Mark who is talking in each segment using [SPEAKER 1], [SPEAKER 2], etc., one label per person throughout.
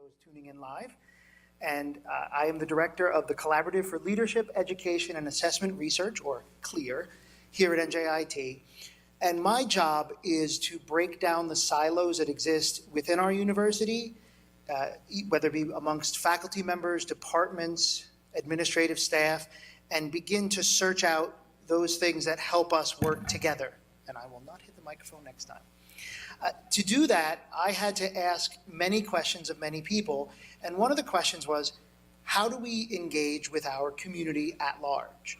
[SPEAKER 1] those tuning in live. And I am the director of the Collaborative for Leadership, Education, and Assessment Research, or CLEAR, here at NJIT. And my job is to break down the silos that exist within our university, whether it be amongst faculty members, departments, administrative staff, and begin to search out those things that help us work together. And I will not hit the microphone next time. To do that, I had to ask many questions of many people, and one of the questions was, how do we engage with our community at large?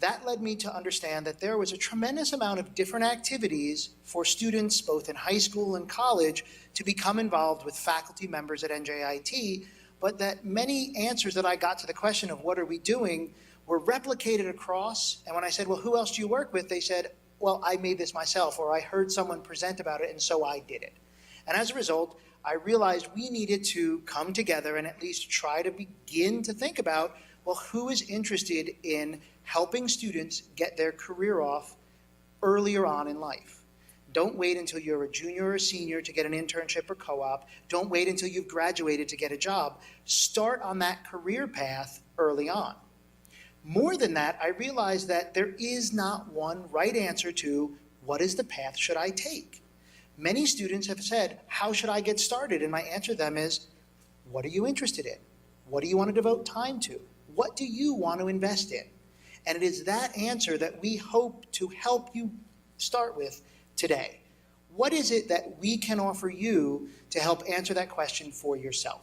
[SPEAKER 1] That led me to understand that there was a tremendous amount of different activities for students, both in high school and college, to become involved with faculty members at NJIT, but that many answers that I got to the question of what are we doing were replicated across, and when I said, well, who else do you work with? They said, well, I made this myself, or I heard someone present about it, and so I did it. And as a result, I realized we needed to come together and at least try to begin to think about, well, who is interested in helping students get their career off earlier on in life? Don't wait until you're a junior or a senior to get an internship or co-op. Don't wait until you've graduated to get a job. Start on that career path early on. More than that, I realized that there is not one right answer to what is the path should I take. Many students have said, how should I get started? And my answer to them is, what are you interested in? What do you want to devote time to? What do you want to invest in? And it is that answer that we hope to help you start with today. What is it that we can offer you to help answer that question for yourself?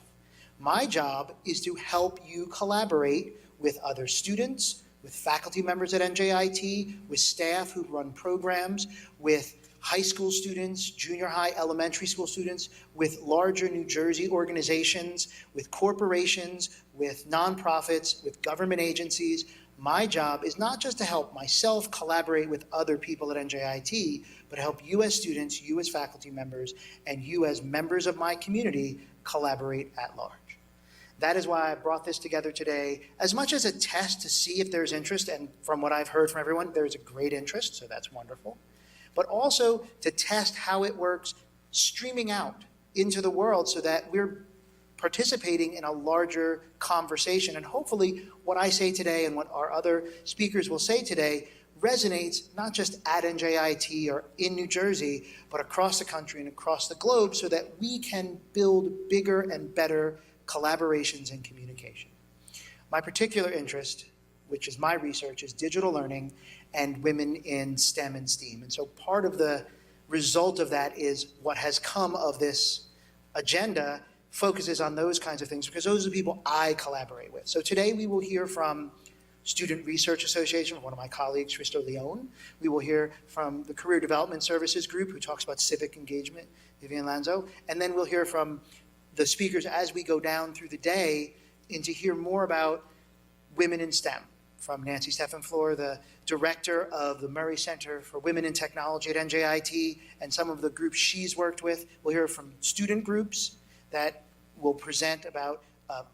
[SPEAKER 1] My job is to help you collaborate with other students, with faculty members at NJIT, with staff who run programs, with high school students, junior high, elementary school students, with larger New Jersey organizations, with corporations, with nonprofits, with government agencies. My job is not just to help myself collaborate with other people at NJIT, but help you as students, you as faculty members, and you as members of my community collaborate at large. That is why I brought this together today, as much as a test to see if there's interest, and from what I've heard from everyone, there's a great interest, so that's wonderful, but also to test how it works streaming out into the world so that we're participating in a larger conversation. And hopefully what I say today and what our other speakers will say today resonates not just at NJIT or in New Jersey, but across the country and across the globe so that we can build bigger and better collaborations and communication. My particular interest, which is my research, is digital learning and women in STEM and STEAM. And so part of the result of that is what has come of this agenda focuses on those kinds of things because those are the people I collaborate with. So today we will hear from Student Research Association, one of my colleagues, Risto Leone. We will hear from the Career Development Services Group, who talks about civic engagement, Vivian Lanzo. And then we'll hear from the speakers as we go down through the day and to hear more about women in STEM, from Nancy Steffenflor, the director of the Murray Center for Women in Technology at NJIT, and some of the groups she's worked with. We'll hear from student groups that will present about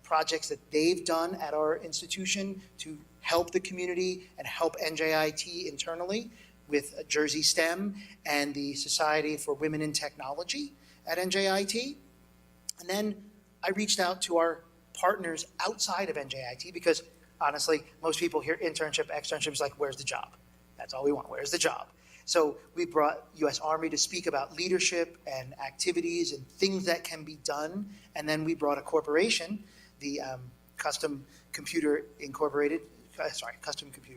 [SPEAKER 1] projects that they've done at our institution to help the community and help NJIT internally with Jersey STEM and the Society for Women in Technology at NJIT. And then I reached out to our partners outside of NJIT because honestly, most people hear internship, externships like, where's the job? That's all we want, where's the job? So we brought US Army to speak about leadership and activities and things that can be done. And then we brought a corporation, the Custom Computer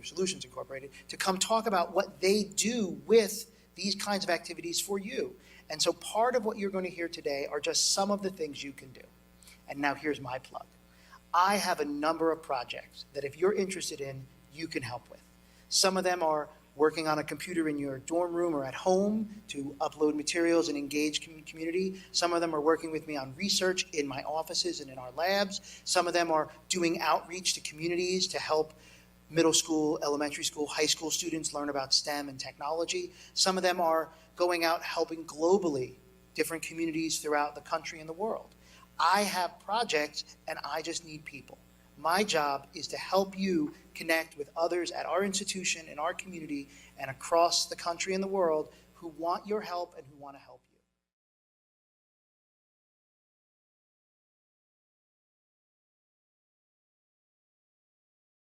[SPEAKER 1] Solutions Incorporated, to come talk about what they do with these kinds of activities for you. And so part of what you're going to hear today are just some of the things you can do. And now here's my plug. I have a number of projects that if you're interested in, you can help with. Some of them are working on a computer in your dorm room or at home to upload materials and engage community. Some of them are working with me on research in my offices and in our labs. Some of them are doing outreach to communities to help middle school, elementary school, high school students learn about STEM and technology. Some of them are going out helping globally different communities throughout the country and the world. I have projects and I just need people. My job is to help you connect with others at our institution, in our community, and across the country and the world who want your help and who want to help you.